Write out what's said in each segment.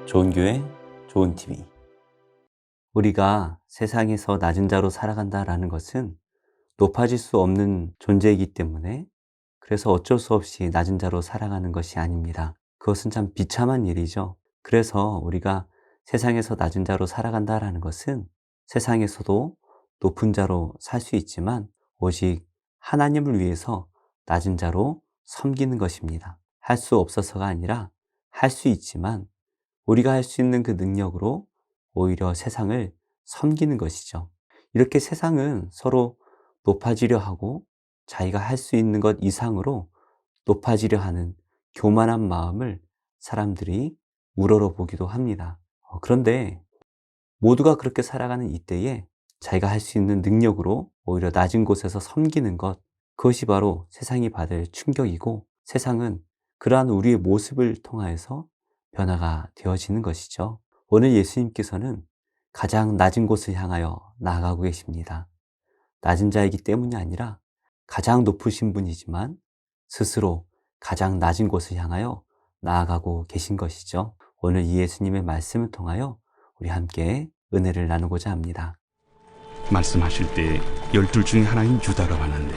좋은 교회, 좋은 TV. 우리가 세상에서 낮은 자로 살아간다라는 것은 높아질 수 없는 존재이기 때문에 그래서 어쩔 수 없이 낮은 자로 살아가는 것이 아닙니다. 그것은 참 비참한 일이죠. 그래서 우리가 세상에서 낮은 자로 살아간다라는 것은 세상에서도 높은 자로 살 수 있지만 오직 하나님을 위해서 낮은 자로 섬기는 것입니다. 할 수 없어서가 아니라 할 수 있지만 우리가 할 수 있는 그 능력으로 오히려 세상을 섬기는 것이죠. 이렇게 세상은 서로 높아지려 하고 자기가 할 수 있는 것 이상으로 높아지려 하는 교만한 마음을 사람들이 우러러 보기도 합니다. 그런데 모두가 그렇게 살아가는 이때에 자기가 할 수 있는 능력으로 오히려 낮은 곳에서 섬기는 것, 그것이 바로 세상이 받을 충격이고 세상은 그러한 우리의 모습을 통하여서 변화가 되어지는 것이죠. 오늘 예수님께서는 가장 낮은 곳을 향하여 나아가고 계십니다. 낮은 자이기 때문이 아니라 가장 높으신 분이지만 스스로 가장 낮은 곳을 향하여 나아가고 계신 것이죠. 오늘 이 예수님의 말씀을 통하여 우리 함께 은혜를 나누고자 합니다. 말씀하실 때 12 중에 하나인 유다가 왔는데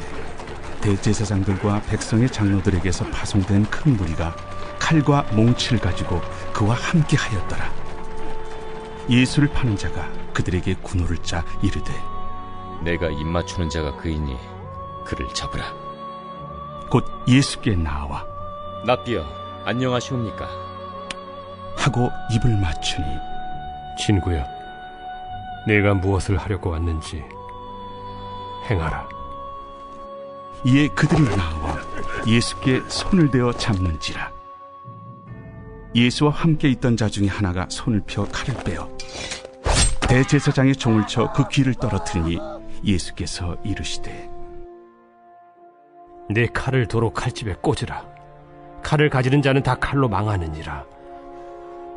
대제사장들과 백성의 장로들에게서 파송된 큰 무리가 칼과 몽치를 가지고 그와 함께 하였더라. 예수를 파는 자가 그들에게 군호를 짜 이르되 내가 입맞추는 자가 그이니 그를 잡으라. 곧 예수께 나와 랍비여 안녕하시옵니까? 하고 입을 맞추니 친구여, 내가 무엇을 하려고 왔는지 행하라. 이에 그들이 나와 예수께 손을 대어 잡는지라. 예수와 함께 있던 자 중에 하나가 손을 펴 칼을 빼어 대제사장의 종을 쳐 그 귀를 떨어뜨리니 예수께서 이르시되 내 칼을 도로 칼집에 꽂으라. 칼을 가지는 자는 다 칼로 망하느니라.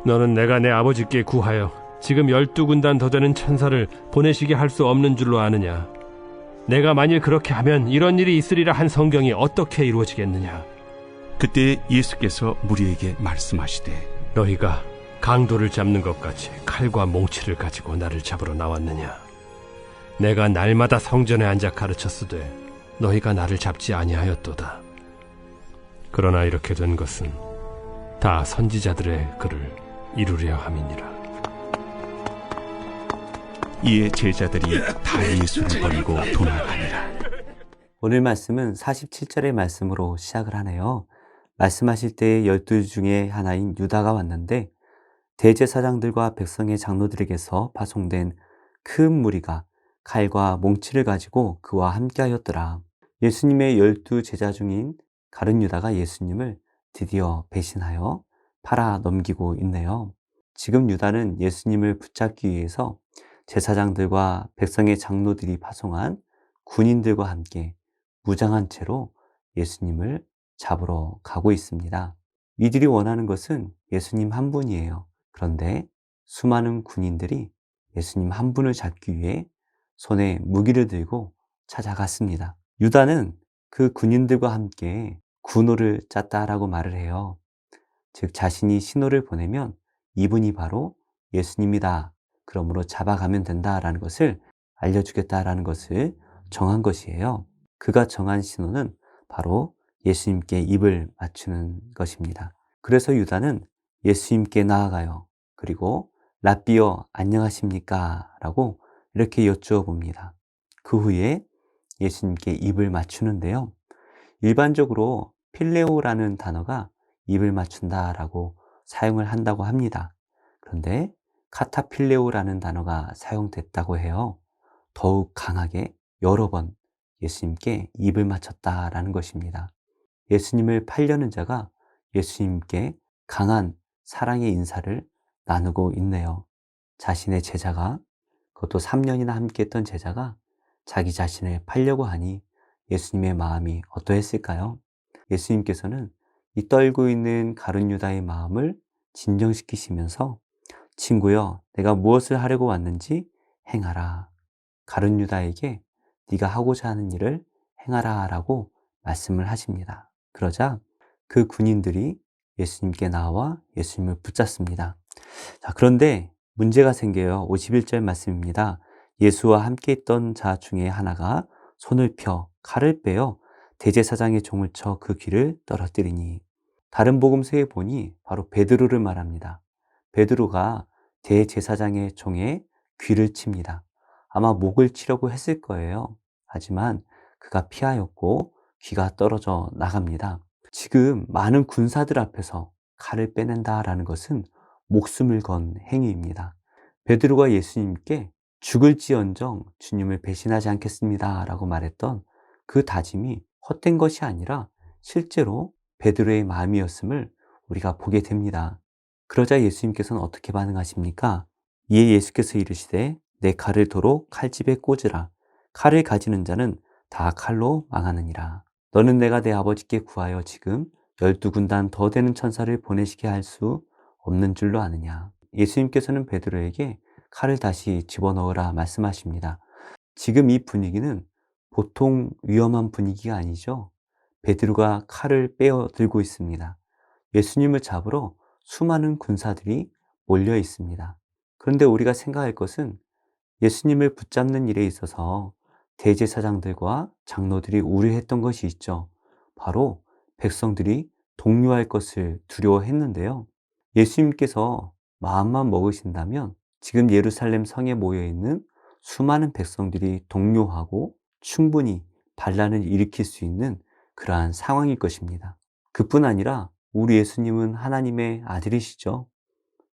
너는 내가 내 아버지께 구하여 지금 12군단 더 되는 천사를 보내시게 할 수 없는 줄로 아느냐? 내가 만일 그렇게 하면 이런 일이 있으리라 한 성경이 어떻게 이루어지겠느냐? 그때 예수께서 무리에게 말씀하시되 너희가 강도를 잡는 것 같이 칼과 몽치를 가지고 나를 잡으러 나왔느냐? 내가 날마다 성전에 앉아 가르쳤으되 너희가 나를 잡지 아니하였도다. 그러나 이렇게 된 것은 다 선지자들의 글을 이루려 함이니라. 이에 제자들이 다 예수를 버리고 도망하니라. 오늘 말씀은 47절의 말씀으로 시작을 하네요. 말씀하실 때에 12 중에 하나인 유다가 왔는데 대제사장들과 백성의 장로들에게서 파송된 큰 무리가 칼과 몽치를 가지고 그와 함께 하였더라. 예수님의 12 제자 중인 가룟 유다가 예수님을 드디어 배신하여 팔아 넘기고 있네요. 지금 유다는 예수님을 붙잡기 위해서 제사장들과 백성의 장로들이 파송한 군인들과 함께 무장한 채로 예수님을 잡으러 가고 있습니다. 이들이 원하는 것은 예수님 한 분이에요. 그런데 수많은 군인들이 예수님 한 분을 잡기 위해 손에 무기를 들고 찾아갔습니다. 유다는 그 군인들과 함께 군호를 짰다라고 말을 해요. 즉 자신이 신호를 보내면 이분이 바로 예수님이다. 그러므로 잡아가면 된다라는 것을 알려주겠다라는 것을 정한 것이에요. 그가 정한 신호는 바로 예수님께 입을 맞추는 것입니다. 그래서 유다는 예수님께 나아가요. 그리고 랍비여 안녕하십니까? 라고 이렇게 여쭈어 봅니다. 그 후에 예수님께 입을 맞추는데요. 일반적으로 필레오라는 단어가 입을 맞춘다라고 사용을 한다고 합니다. 그런데 카타필레오라는 단어가 사용됐다고 해요. 더욱 강하게 여러 번 예수님께 입을 맞췄다라는 것입니다. 예수님을 팔려는 자가 예수님께 강한 사랑의 인사를 나누고 있네요. 자신의 제자가, 그것도 3년이나 함께했던 제자가 자기 자신을 팔려고 하니 예수님의 마음이 어떠했을까요? 예수님께서는 이 떨고 있는 가룟 유다의 마음을 진정시키시면서 친구여, 내가 무엇을 하려고 왔는지 행하라. 가룟 유다에게 네가 하고자 하는 일을 행하라 라고 말씀을 하십니다. 그러자 그 군인들이 예수님께 나와 예수님을 붙잡습니다. 자, 그런데 문제가 생겨요. 51절 말씀입니다. 예수와 함께 있던 자 중에 하나가 손을 펴 칼을 빼어 대제사장의 종을 쳐 그 귀를 떨어뜨리니. 다른 복음서에 보니 바로 베드로를 말합니다. 베드로가 대제사장의 종의 귀를 칩니다. 아마 목을 치려고 했을 거예요. 하지만 그가 피하였고 귀가 떨어져 나갑니다. 지금 많은 군사들 앞에서 칼을 빼낸다라는 것은 목숨을 건 행위입니다. 베드로가 예수님께 죽을지언정 주님을 배신하지 않겠습니다 라고 말했던 그 다짐이 헛된 것이 아니라 실제로 베드로의 마음이었음을 우리가 보게 됩니다. 그러자 예수님께서는 어떻게 반응하십니까? 이에 예수께서 이르시되 내 칼을 도로 칼집에 꽂으라. 칼을 가지는 자는 다 칼로 망하느니라. 너는 내가 내 아버지께 구하여 지금 12군단 더 되는 천사를 보내시게 할 수 없는 줄로 아느냐. 예수님께서는 베드로에게 칼을 다시 집어넣으라 말씀하십니다. 지금 이 분위기는 보통 위험한 분위기가 아니죠. 베드로가 칼을 빼어 들고 있습니다. 예수님을 잡으러 수많은 군사들이 몰려 있습니다. 그런데 우리가 생각할 것은 예수님을 붙잡는 일에 있어서 대제사장들과 장로들이 우려했던 것이 있죠. 바로 백성들이 동요할 것을 두려워했는데요. 예수님께서 마음만 먹으신다면 지금 예루살렘 성에 모여 있는 수많은 백성들이 동요하고 충분히 반란을 일으킬 수 있는 그러한 상황일 것입니다. 그뿐 아니라 우리 예수님은 하나님의 아들이시죠.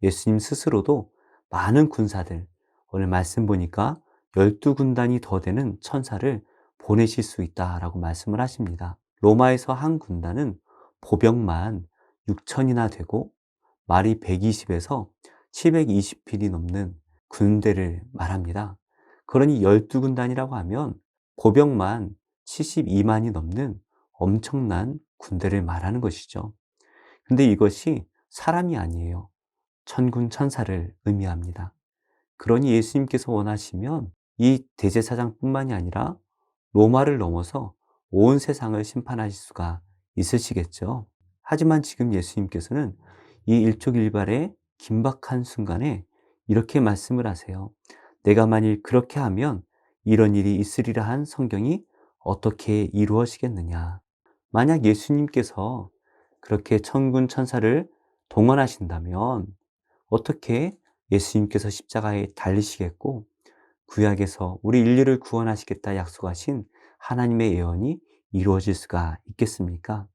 예수님 스스로도 많은 군사들, 오늘 말씀 보니까 12군단이 더 되는 천사를 보내실 수 있다라고 말씀을 하십니다. 로마에서 한 군단은 보병만 6천이나 되고 말이 120에서 720필이 넘는 군대를 말합니다. 그러니 12군단이라고 하면 보병만 72만이 넘는 엄청난 군대를 말하는 것이죠. 근데 이것이 사람이 아니에요. 천군 천사를 의미합니다. 그러니 예수님께서 원하시면 이 대제사장뿐만이 아니라 로마를 넘어서 온 세상을 심판하실 수가 있으시겠죠. 하지만 지금 예수님께서는 이 일촉일발의 긴박한 순간에 이렇게 말씀을 하세요. 내가 만일 그렇게 하면 이런 일이 있으리라 한 성경이 어떻게 이루어지겠느냐. 만약 예수님께서 그렇게 천군 천사를 동원하신다면 어떻게 예수님께서 십자가에 달리시겠고 구약에서 우리 인류를 구원하시겠다 약속하신 하나님의 예언이 이루어질 수가 있겠습니까?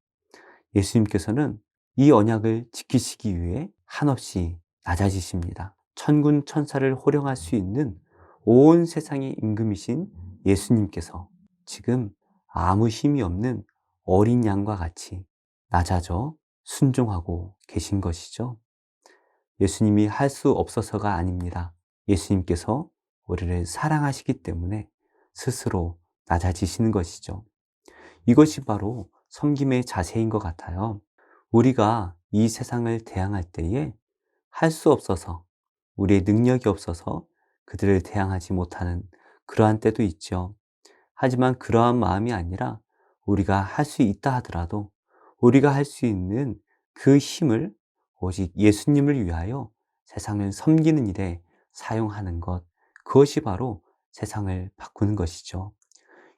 예수님께서는 이 언약을 지키시기 위해 한없이 낮아지십니다. 천군 천사를 호령할 수 있는 온 세상의 임금이신 예수님께서 지금 아무 힘이 없는 어린 양과 같이 낮아져 순종하고 계신 것이죠. 예수님이 할 수 없어서가 아닙니다. 예수님께서 우리를 사랑하시기 때문에 스스로 낮아지시는 것이죠. 이것이 바로 섬김의 자세인 것 같아요. 우리가 이 세상을 대항할 때에 할 수 없어서, 우리의 능력이 없어서 그들을 대항하지 못하는 그러한 때도 있죠. 하지만 그러한 마음이 아니라 우리가 할 수 있다 하더라도 우리가 할 수 있는 그 힘을 오직 예수님을 위하여 세상을 섬기는 일에 사용하는 것, 그것이 바로 세상을 바꾸는 것이죠.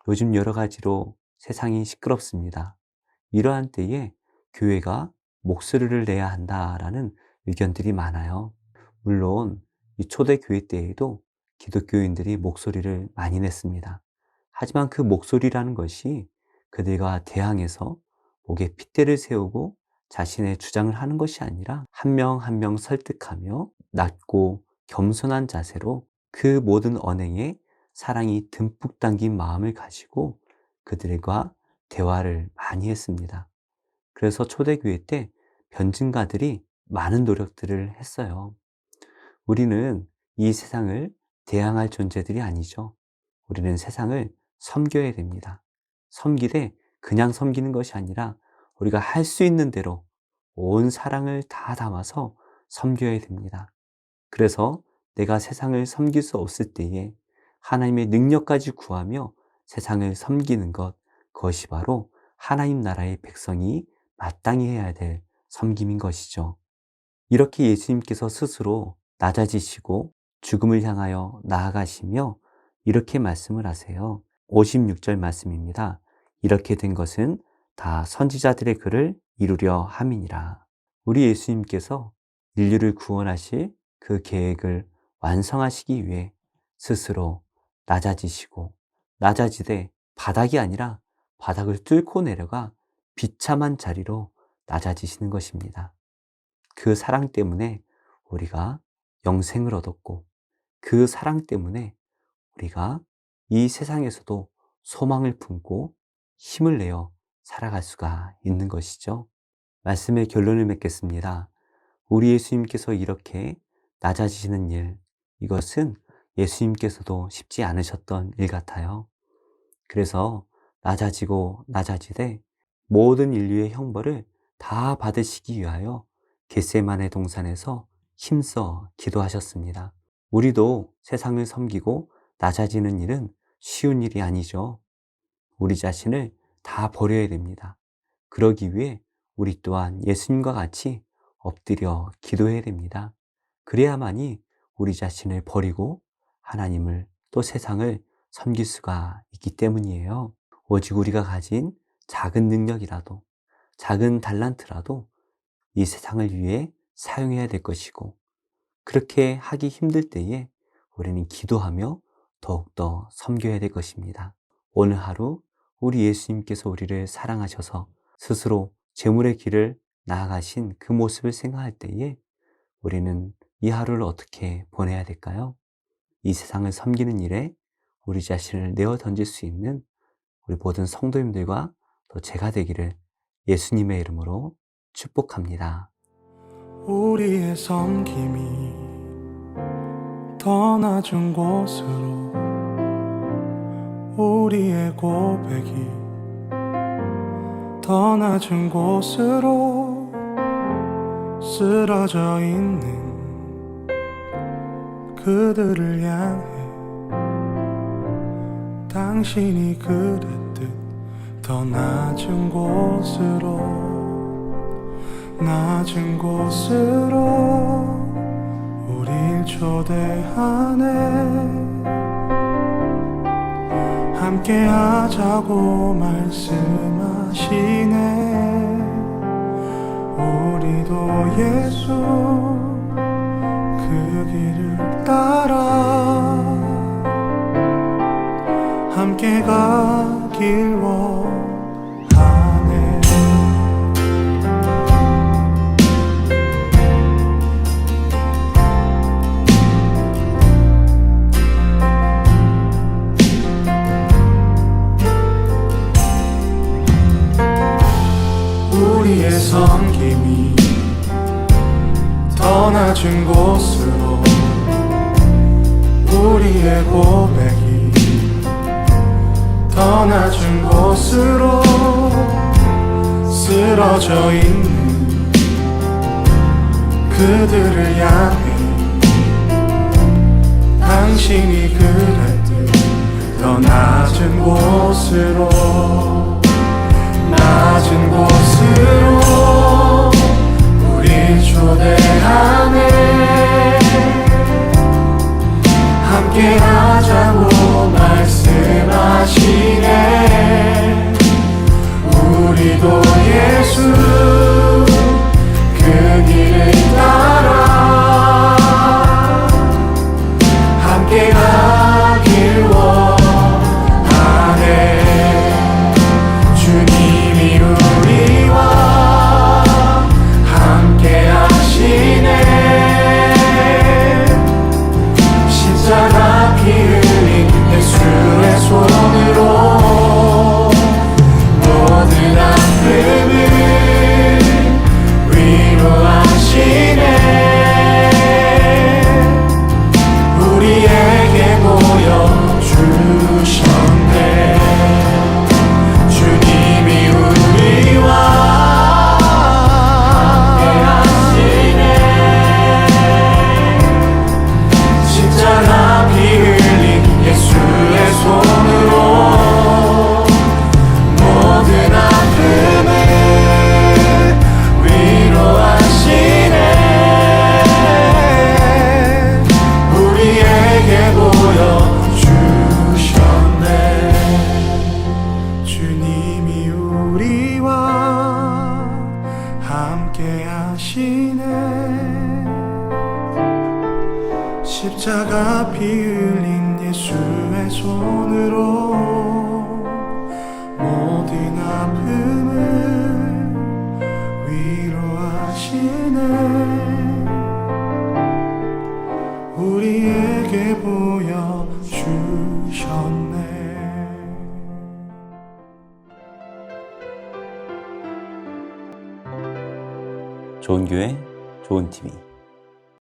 요즘 여러 가지로 세상이 시끄럽습니다. 이러한 때에 교회가 목소리를 내야 한다라는 의견들이 많아요. 물론 이 초대교회 때에도 기독교인들이 목소리를 많이 냈습니다. 하지만 그 목소리라는 것이 그들과 대항해서 목에 핏대를 세우고 자신의 주장을 하는 것이 아니라 한 명 한 명 설득하며 낮고 겸손한 자세로 그 모든 언행에 사랑이 듬뿍 담긴 마음을 가지고 그들과 대화를 많이 했습니다. 그래서 초대교회 때 변증가들이 많은 노력들을 했어요. 우리는 이 세상을 대항할 존재들이 아니죠. 우리는 세상을 섬겨야 됩니다. 섬기되 그냥 섬기는 것이 아니라 우리가 할 수 있는 대로 온 사랑을 다 담아서 섬겨야 됩니다. 그래서 내가 세상을 섬길 수 없을 때에 하나님의 능력까지 구하며 세상을 섬기는 것, 그것이 바로 하나님 나라의 백성이 마땅히 해야 될 섬김인 것이죠. 이렇게 예수님께서 스스로 낮아지시고 죽음을 향하여 나아가시며 이렇게 말씀을 하세요. 56절 말씀입니다. 이렇게 된 것은 다 선지자들의 글을 이루려 함이니라. 우리 예수님께서 인류를 구원하실 그 계획을 완성하시기 위해 스스로 낮아지시고 낮아지되 바닥이 아니라 바닥을 뚫고 내려가 비참한 자리로 낮아지시는 것입니다. 그 사랑 때문에 우리가 영생을 얻었고 그 사랑 때문에 우리가 이 세상에서도 소망을 품고 힘을 내어 살아갈 수가 있는 것이죠. 말씀의 결론을 맺겠습니다. 우리 예수님께서 이렇게 낮아지시는 일, 이것은 예수님께서도 쉽지 않으셨던 일 같아요. 그래서 낮아지고 낮아지되 모든 인류의 형벌을 다 받으시기 위하여 겟세마네 동산에서 힘써 기도하셨습니다. 우리도 세상을 섬기고 낮아지는 일은 쉬운 일이 아니죠. 우리 자신을 다 버려야 됩니다. 그러기 위해 우리 또한 예수님과 같이 엎드려 기도해야 됩니다. 그래야만이 우리 자신을 버리고 하나님을 또 세상을 섬길 수가 있기 때문이에요. 오직 우리가 가진 작은 능력이라도, 작은 달란트라도 이 세상을 위해 사용해야 될 것이고, 그렇게 하기 힘들 때에 우리는 기도하며 더욱더 섬겨야 될 것입니다. 오늘 하루 우리 예수님께서 우리를 사랑하셔서 스스로 재물의 길을 나아가신 그 모습을 생각할 때에 우리는 이 하루를 어떻게 보내야 될까요? 이 세상을 섬기는 일에 우리 자신을 내어 던질 수 있는 우리 모든 성도님들과 또 제가 되기를 예수님의 이름으로 축복합니다. 우리의 섬김이 더 낮은 곳으로, 우리의 고백이 더 낮은 곳으로 쓰러져 있는 그들을 향해 당신이 그랬듯 더 낮은 곳으로, 낮은 곳으로 우릴 초대하네. 함께 하자고 말씀하시네. 우리도 예수 그 길을 따라 함께 가길 원하네. 우리의 섬김이 더 낮은 곳으로, 우리의 고백이 더 낮은 곳으로 쓰러져 있는 그들을 향해 당신이 그랬듯 더 낮은 곳으로, 낮은 곳으로 우릴 초대하네. 함께 하자고 말씀하시네. 우리도 예수 그 길을 따라 함께 가길 원하네. 주님이 우리 십자가 피 흘린 예수의 손으로 모든 아픔을 위로하시네. 우리에게 보여주셨네. 좋은 교회, 좋은 TV.